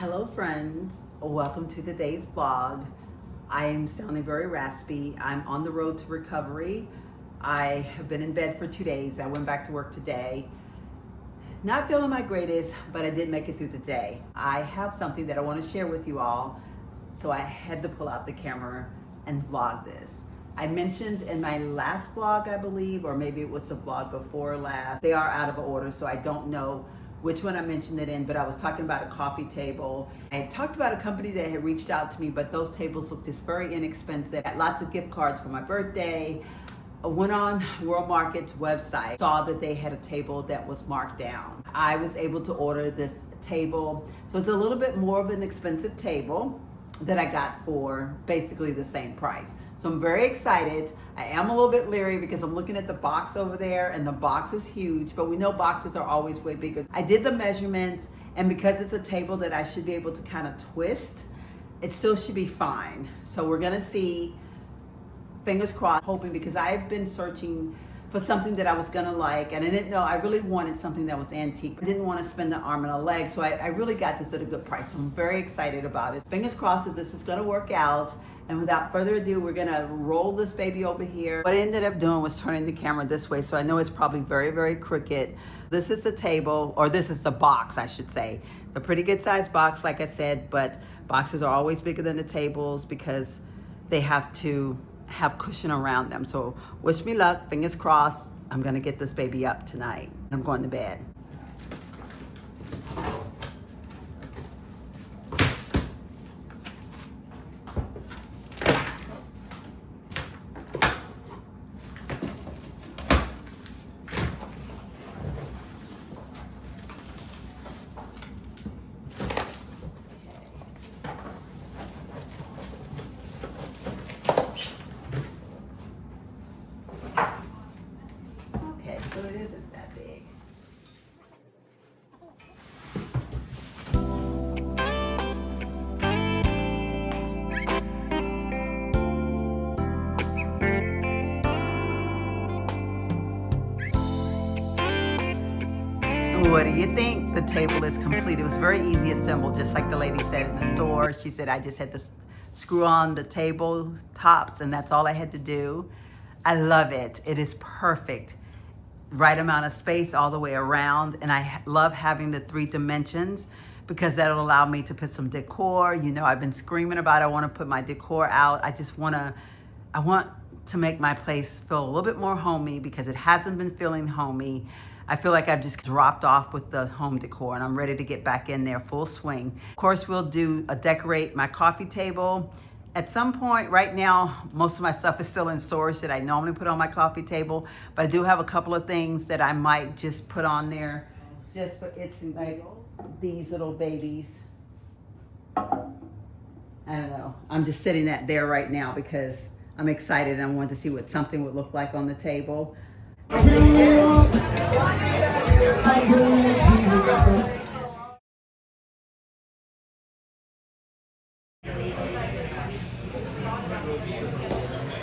Hello friends, welcome to today's vlog. I am sounding very raspy. I'm on the road to recovery. I have been in bed for 2 days. I went back to work today. Not feeling my greatest, but I did make it through the day. I have something that I want to share with you all, so I had to pull out the camera and vlog this. I mentioned in my last vlog, I believe, or maybe it was the vlog before last, they are out of order, so I don't know which one I mentioned it in, but I was talking about a coffee table. I had talked about a company that had reached out to me, but those tables looked just very inexpensive. I had lots of gift cards for my birthday. I went on World Market's website, saw that they had a table that was marked down. I was able to order this table. So it's a little bit more of an expensive table that I got for basically the same price. So I'm very excited. I am a little bit leery because I'm looking at the box over there and the box is huge, but we know boxes are always way bigger. I did the measurements, and because it's a table that I should be able to kind of twist, it still should be fine. So we're gonna see, fingers crossed, hoping, because I've been searching for something that I was gonna like, and I didn't know, I really wanted something that was antique. I didn't want to spend the arm and a leg, so I really got this at a good price. So I'm very excited about it. Fingers crossed that this is gonna work out. And without further ado, we're gonna roll this baby over here. What I ended up doing was turning the camera this way, so I know it's probably very, very crooked. This is a table, or this is a box, I should say. It's a pretty good sized box, like I said, but boxes are always bigger than the tables because they have to have cushion around them. So wish me luck, fingers crossed. I'm gonna get this baby up tonight. I'm going to bed. So it isn't that big. What do you think? The table is complete. It was very easy assembled, just like the lady said in the store. She said I just had to screw on the table tops, and that's all I had to do. I love it. It is perfect. Right amount of space all the way around, and I love having the 3 dimensions because that'll allow me to put some decor. You know, I've been screaming about I want to put my decor out. I want to make my place feel a little bit more homey because it hasn't been feeling homey. I feel like I've just dropped off with the home decor, and I'm ready to get back in there full swing. Of course, we'll decorate my coffee table at some point. Right now, most of my stuff is still in storage that I normally put on my coffee table, but I do have a couple of things that I might just put on there just for itsy bagels. These little babies. I don't know. I'm just sitting that there right now because I'm excited and I wanted to see what something would look like on the table.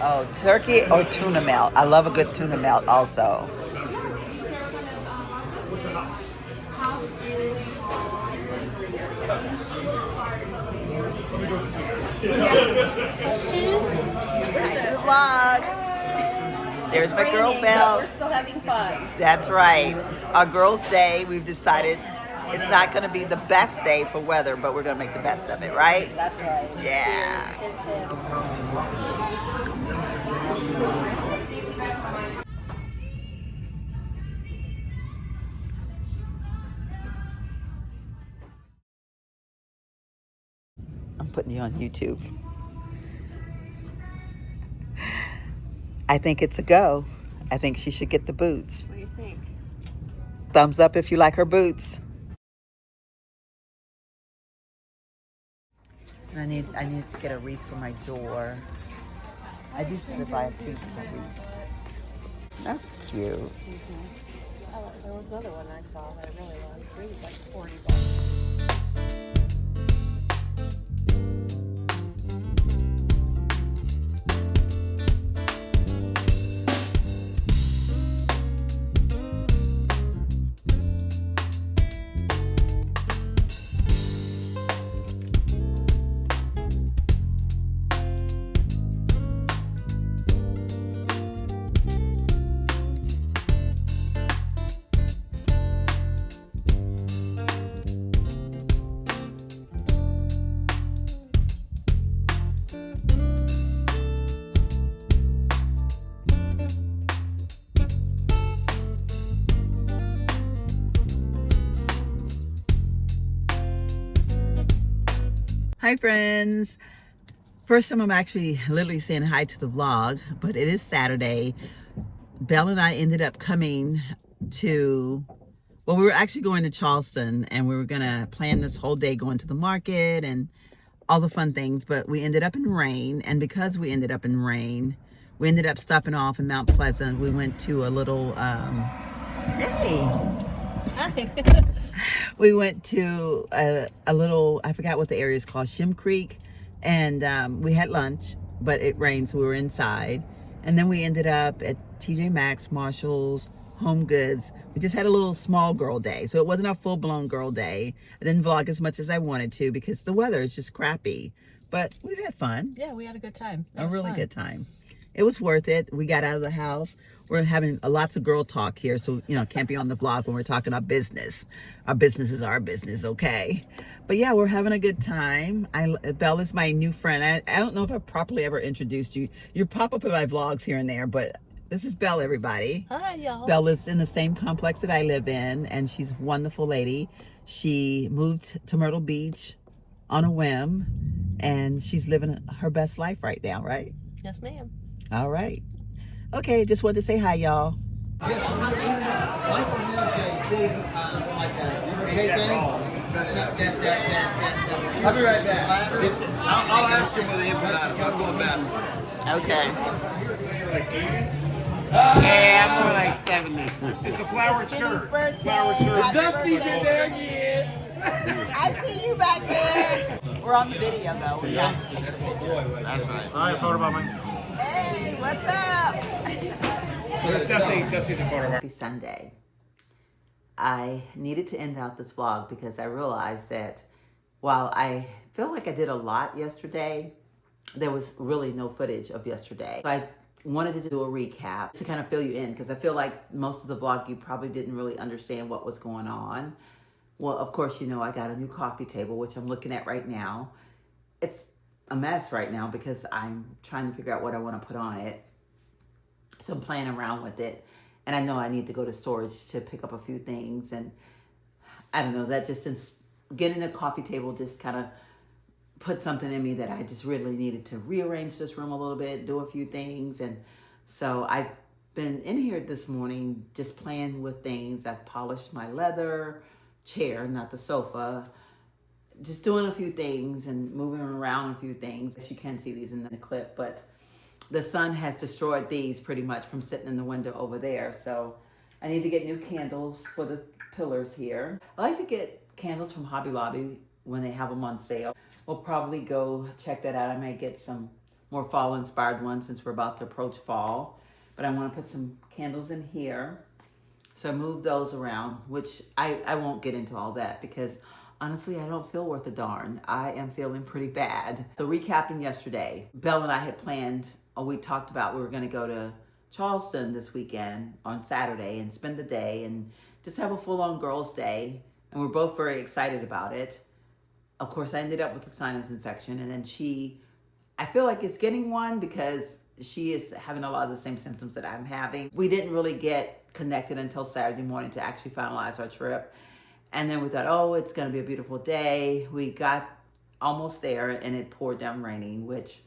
Oh, turkey or tuna melt. I love a good tuna melt also. Hi to the vlog. There's my girl Belle. We're still having fun. That's right. Our girls' day, we've decided it's not going to be the best day for weather, but we're going to make the best of it, right? That's right. Yeah. I'm putting you on YouTube. I think it's a go. I think she should get the boots. What do you think? Thumbs up if you like her boots. And I need to get a wreath for my door. I do try to buy a seasonal wreath. That's cute. Oh, there was another one I saw that I really liked. I think it was like $40. Hi friends. First time I'm actually literally saying hi to the vlog, but it is Saturday. Belle and I ended up coming to, well, we were actually going to Charleston and we were gonna plan this whole day going to the market and all the fun things, but we ended up in rain. And because we ended up in rain, we ended up stopping off in Mount Pleasant. We went to a little, we went to a little, I forgot what the area is called, Shim Creek, and we had lunch, but it rained, so we were inside. And then we ended up at TJ Maxx, Marshall's, Home Goods. We just had a little small girl day, so it wasn't a full-blown girl day. I didn't vlog as much as I wanted to because the weather is just crappy, but we had fun. Yeah, we had a good time. A really good time. It was worth it. We got out of the house. We're having lots of girl talk here, so can't be on the vlog when we're talking about business. Our business is our business, okay? But yeah, we're having a good time. Belle is my new friend. I don't know if I've properly ever introduced you. You pop up in my vlogs here and there, but this is Belle, everybody. Hi, y'all. Belle is in the same complex that I live in, and she's a wonderful lady. She moved to Myrtle Beach on a whim, and she's living her best life right now, right? Yes, ma'am. All right. Okay, just wanted to say hi, y'all. Yes, my one is a big, like a bouquet thing. I'll be right back. I'll ask him whether he has to come back. Okay. Yeah, I'm more like 70. It's a flowered shirt. Flowered shirt. Dusty's in there again. I see you back there. We're on the video, though. We got to take a picture. That's fine. All right, photo bomb. Hey, what's up? Dusty's a photo bomb. Happy Sunday. I needed to end out this vlog because I realized that while I feel like I did a lot yesterday, there was really no footage of yesterday. So I wanted to do a recap to kind of fill you in because I feel like most of the vlog you probably didn't really understand what was going on. Well, of course, I got a new coffee table, which I'm looking at right now. It's a mess right now because I'm trying to figure out what I want to put on it. So I'm playing around with it. And I know I need to go to storage to pick up a few things. And I don't know, that just getting a coffee table just kind of put something in me that I just really needed to rearrange this room a little bit, do a few things. And so I've been in here this morning just playing with things. I've polished my leather chair, not the sofa. Just doing a few things and moving around a few things. As you can see these in the clip, but the sun has destroyed these pretty much from sitting in the window over there. So I need to get new candles for the pillars here. I like to get candles from Hobby Lobby when they have them on sale. We'll probably go check that out. I may get some more fall inspired ones since we're about to approach fall. But I want to put some candles in here. So I moved those around, which I won't get into all that because honestly, I don't feel worth a darn. I am feeling pretty bad. So recapping yesterday, Belle and I had planned, we talked about we were going to go to Charleston this weekend on Saturday and spend the day and just have a full-on girls' day. And we're both very excited about it. Of course, I ended up with a sinus infection, and then I feel like it's getting one because she is having a lot of the same symptoms that I'm having. We didn't really get connected until Saturday morning to actually finalize our trip. And then we thought, oh, it's going to be a beautiful day. We got almost there and it poured down raining, which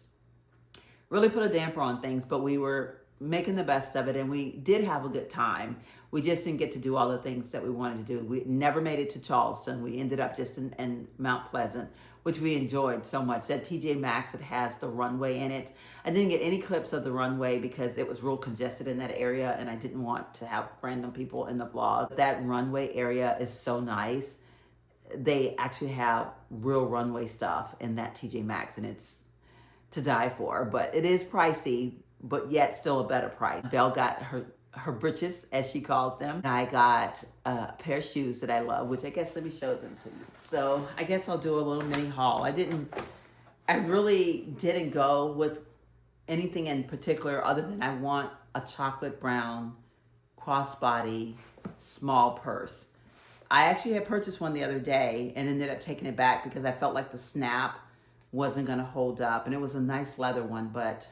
really put a damper on things, but we were making the best of it and we did have a good time. We just didn't get to do all the things that we wanted to do. We never made it to Charleston. We ended up just in Mount Pleasant, which we enjoyed so much. That TJ Maxx, it has the runway in it. I didn't get any clips of the runway because it was real congested in that area and I didn't want to have random people in the vlog. That runway area is so nice. They actually have real runway stuff in that TJ Maxx and it's to die for, but it is pricey, but yet still a better price. Belle got her britches, as she calls them. I got a pair of shoes that I love, which I guess let me show them to you. So I guess I'll do a little mini haul. I really didn't go with anything in particular other than I want a chocolate brown crossbody small purse. I actually had purchased one the other day and ended up taking it back because I felt like the snap wasn't going to hold up, and it was a nice leather one, but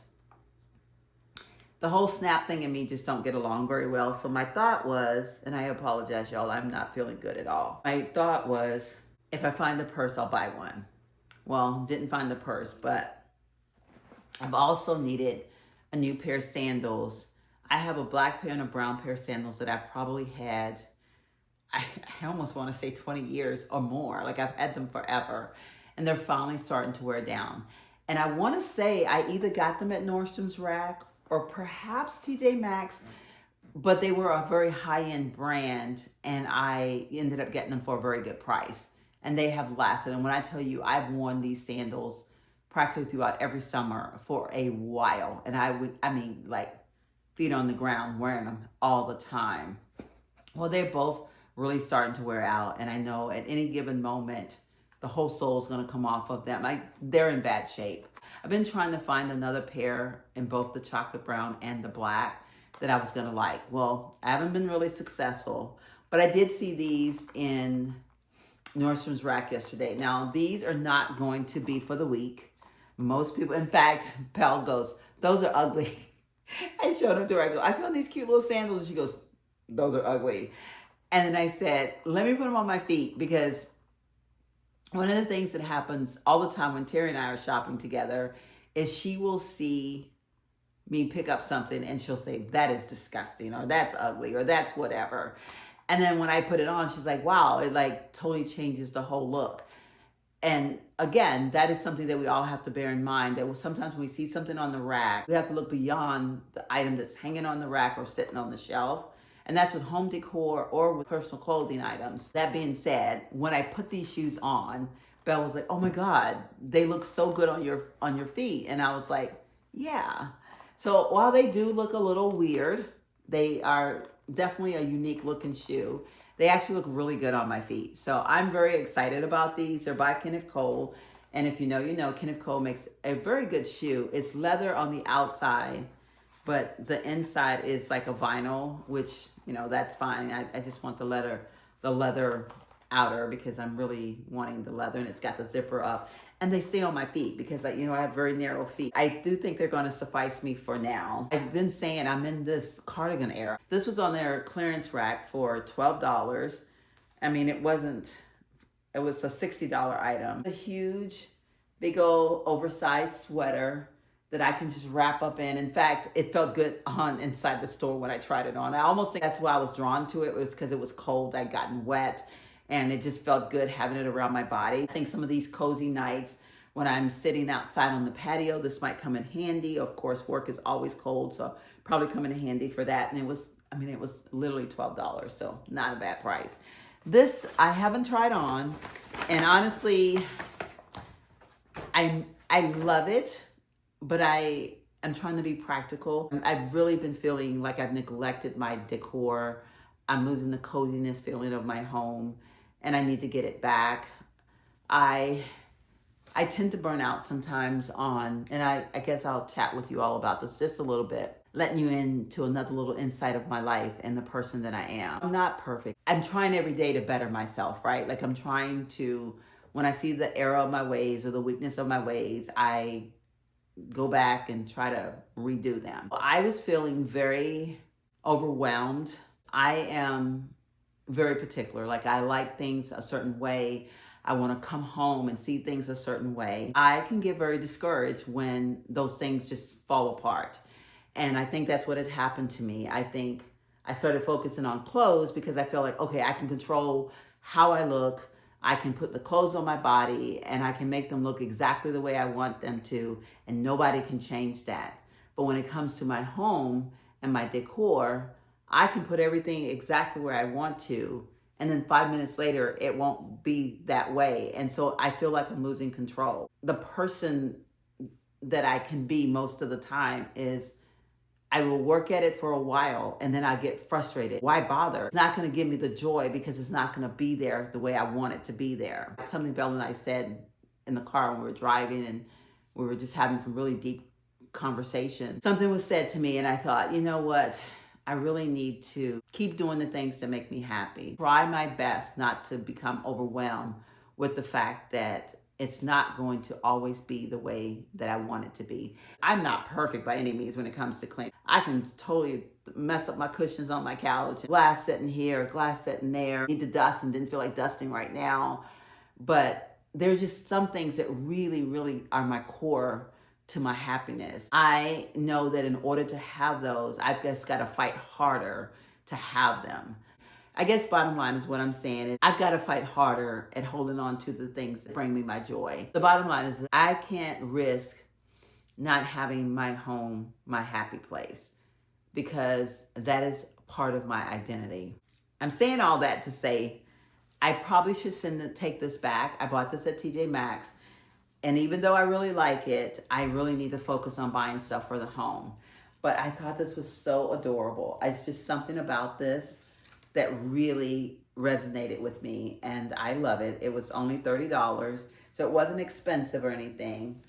the whole snap thing and me just don't get along very well. So my thought was, and I apologize, y'all, I'm not feeling good at all. My thought was, if I find a purse, I'll buy one Well, didn't find the purse, but I've also needed a new pair of sandals. I have a black pair and a brown pair of sandals that I've probably had, I almost want to say 20 years or more. Like I've had them forever, and they're finally starting to wear down. And I want to say I either got them at Nordstrom's Rack or perhaps TJ Maxx, but they were a very high-end brand, and I ended up getting them for a very good price. And they have lasted. And when I tell you, I've worn these sandals practically throughout every summer for a while. And I mean, like feet on the ground, wearing them all the time. Well, they're both really starting to wear out. And I know at any given moment, the whole sole is going to come off of them. They're in bad shape. I've been trying to find another pair in both the chocolate brown and the black that I was going to like. Well, I haven't been really successful, but I did see these in Nordstrom's Rack yesterday. Now, these are not going to be for the week. Most people, in fact, Pell goes, those are ugly. I showed them to her. I go, I found these cute little sandals. And she goes, those are ugly. And then I said, let me put them on my feet, because one of the things that happens all the time when Terry and I are shopping together is she will see me pick up something and she'll say, that is disgusting, or that's ugly, or that's whatever. And then when I put it on, she's like, wow, it like totally changes the whole look. And again, that is something that we all have to bear in mind, that sometimes when we see something on the rack, we have to look beyond the item that's hanging on the rack or sitting on the shelf. And that's with home decor or with personal clothing items. That being said, when I put these shoes on, Belle was like, oh my God, they look so good on your feet. And I was like, yeah. So while they do look a little weird, they are definitely a unique looking shoe. They actually look really good on my feet. So I'm very excited about these. They're by Kenneth Cole. And if you know, you know, Kenneth Cole makes a very good shoe. It's leather on the outside, but the inside is like a vinyl, which, you know, that's fine. I just want the leather outer, because I'm really wanting the leather, and it's got the zipper up. And they stay on my feet because, you know, I have very narrow feet. I do think they're going to suffice me for now. I've been saying I'm in this cardigan era. This was on their clearance rack for $12. I mean, it was a $60 item. A huge, big old oversized sweater that I can just wrap up in. In fact, it felt good on inside the store when I tried it on. I almost think that's why I was drawn to it, was because it was cold. I'd gotten wet. And it just felt good having it around my body. I think some of these cozy nights when I'm sitting outside on the patio, this might come in handy. Of course, work is always cold, so probably come in handy for that. And it was literally $12, so not a bad price. This I haven't tried on, and honestly, I love it, but I'm trying to be practical. I've really been feeling like I've neglected my decor. I'm losing the coziness feeling of my home, and I need to get it back. I tend to burn out sometimes on, and I guess I'll chat with you all about this just a little bit, letting you into another little insight of my life and the person that I am. I'm not perfect. I'm trying every day to better myself, right? Like I'm trying to, when I see the error of my ways or the weakness of my ways, I go back and try to redo them. I was feeling very overwhelmed. I am very particular. Like I like things a certain way. I want to come home and see things a certain way. I can get very discouraged when those things just fall apart. And I think that's what had happened to me. I think I started focusing on clothes because I felt like, okay, I can control how I look. I can put the clothes on my body and I can make them look exactly the way I want them to, and nobody can change that. But when it comes to my home and my decor, I can put everything exactly where I want to, and then 5 minutes later, it won't be that way. And so I feel like I'm losing control. The person that I can be most of the time is I will work at it for a while and then I get frustrated. Why bother? It's not going to give me the joy because it's not going to be there the way I want it to be there. Something Belle and I said in the car when we were driving, and we were just having some really deep conversation. Something was said to me and I thought, you know what? I really need to keep doing the things that make me happy. Try my best not to become overwhelmed with the fact that it's not going to always be the way that I want it to be. I'm not perfect by any means when it comes to cleaning. I can totally mess up my cushions on my couch. Glass sitting here, glass sitting there. Need to dust and didn't feel like dusting right now. But there's just some things that really, really are my core to my happiness. I know that in order to have those, I've just got to fight harder to have them. I guess bottom line is what I'm saying is I've got to fight harder at holding on to the things that bring me my joy. The bottom line is I can't risk not having my home, my happy place, because that is part of my identity. I'm saying all that to say I probably should take this back. I bought this at TJ Maxx, and even though I really like it, I really need to focus on buying stuff for the home. But I thought this was so adorable. It's just something about this that really resonated with me, and I love it. It was only $30, so it wasn't expensive or anything.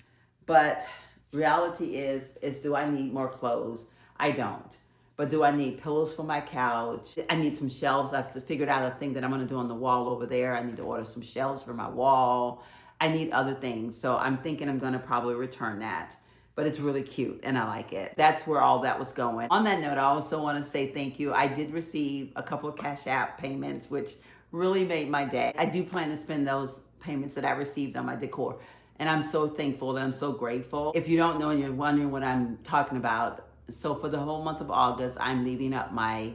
But reality is do I need more clothes? I don't. But do I need pillows for my couch? I need some shelves. I've figured out a thing that I'm gonna do on the wall over there. I need to order some shelves for my wall. I need other things. So I'm thinking I'm gonna probably return that. But it's really cute and I like it. That's where all that was going. On that note, I also wanna say thank you. I did receive a couple of Cash App payments, which really made my day. I do plan to spend those payments that I received on my decor. And I'm so thankful and I'm so grateful. If you don't know and you're wondering what I'm talking about, so for the whole month of August, I'm leaving up my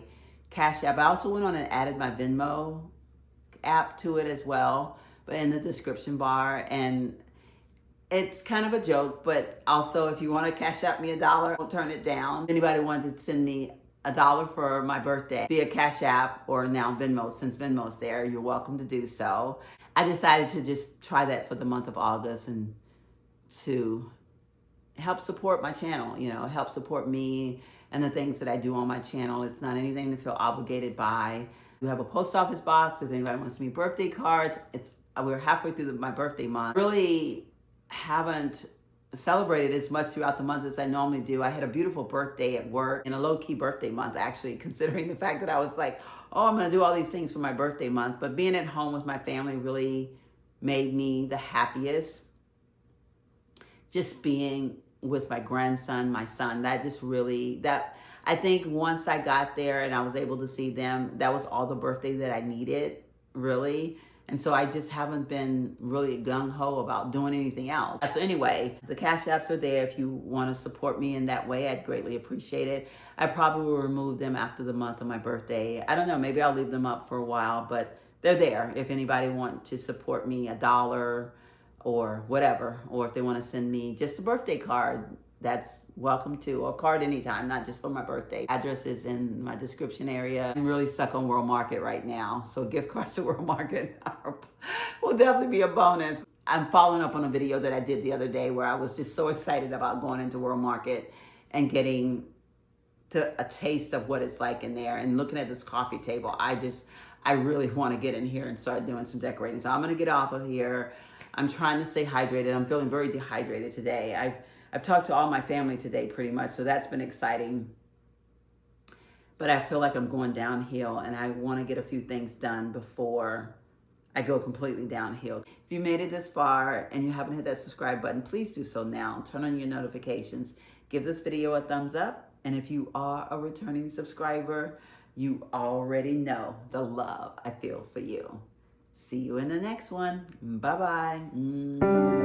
Cash App. I also went on and added my Venmo app to it as well, but in the description bar. And it's kind of a joke, but also if you want to Cash App me $1, I'll turn it down. If anybody wanted to send me $1 for my birthday via Cash App or now Venmo, since Venmo's there, you're welcome to do so. I decided to just try that for the month of August and to help support my channel, help support me and the things that I do on my channel. It's not anything to feel obligated by. We have a post office box if anybody wants me birthday cards. We're halfway through my birthday month. Really haven't celebrated as much throughout the month as I normally do. I had a beautiful birthday at work and a low-key birthday month, actually, considering the fact that I was like, oh, I'm gonna do all these things for my birthday month. But being at home with my family really made me the happiest. Just being with my grandson, my son, that just really, I think once I got there and I was able to see them, that was all the birthday that I needed, really. And so I just haven't been really gung-ho about doing anything else. So anyway, the Cash Apps are there. If you want to support me in that way, I'd greatly appreciate it. I probably will remove them after the month of my birthday. I don't know, maybe I'll leave them up for a while, but they're there. If anybody wants to support me $1 or whatever, or if they want to send me just a birthday card, that's welcome too, or card anytime, not just for my birthday. Address is in my description area. I'm really stuck on World Market right now, so gift cards to World Market will definitely be a bonus. I'm following up on a video that I did the other day where I was just so excited about going into World Market and getting to a taste of what it's like in there and looking at this coffee table. I really want to get in here and start doing some decorating. So I'm gonna get off of here. I'm trying to stay hydrated. I'm feeling very dehydrated today. I've talked to all my family today pretty much, so that's been exciting. But I feel like I'm going downhill and I want to get a few things done before I go completely downhill. If you made it this far and you haven't hit that subscribe button, please do so now. Turn on your notifications. Give this video a thumbs up. And if you are a returning subscriber, you already know the love I feel for you. See you in the next one. Bye-bye.